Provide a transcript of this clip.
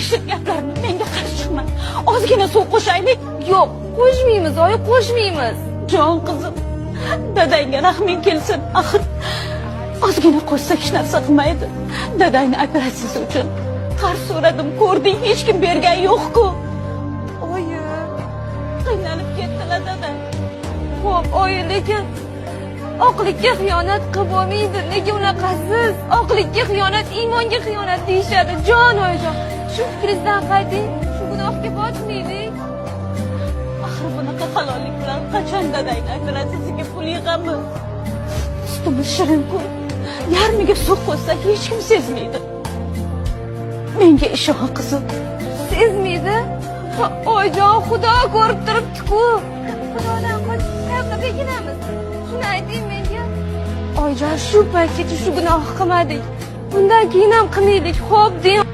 yashil gaplarni menga qarshi chiqma. Ozgina suv qo'shaylik. Yo'q, qo'shmaymiz, oyi, qo'shmaymiz. Jon qizim, dadangga rahming kelsin. Axir ozgina qo'shsak hech narsa qilmaydi. Dadangni operatsiyasi uchun qarz so'radim, ko'rding, hech kim bergan yo'q-ku. Oyi, Qiynalib ketdilar dadang. xo'p, oyi, lekin oqlikka xiyonat qilib bo'lmaydi. Nega unaqasiz? Oqlikka xiyonat, iymonga xiyonat deyishadi. Jon oyijon, shu fikringizdan qayting. Shu gunohga botmaylik. Axir bunaqa halollik bilan qachon dadangni operatsiyasiga pul yig'amiz? Sutimiz shirin-ku. Yarmiga suv qo'shsak hech kim sezmaydi. Menga ishon qizim. Sezmaydi? Oyijon, Xudo ko'rib turibdi-ku. Xudodan qochib qayoqqa bekinamiz? Shuni ayting menga. Oyijon, shu paytgacha shu gunoh qilmadik. Bundan keyin ham qilmaylik. Xo'p, deng.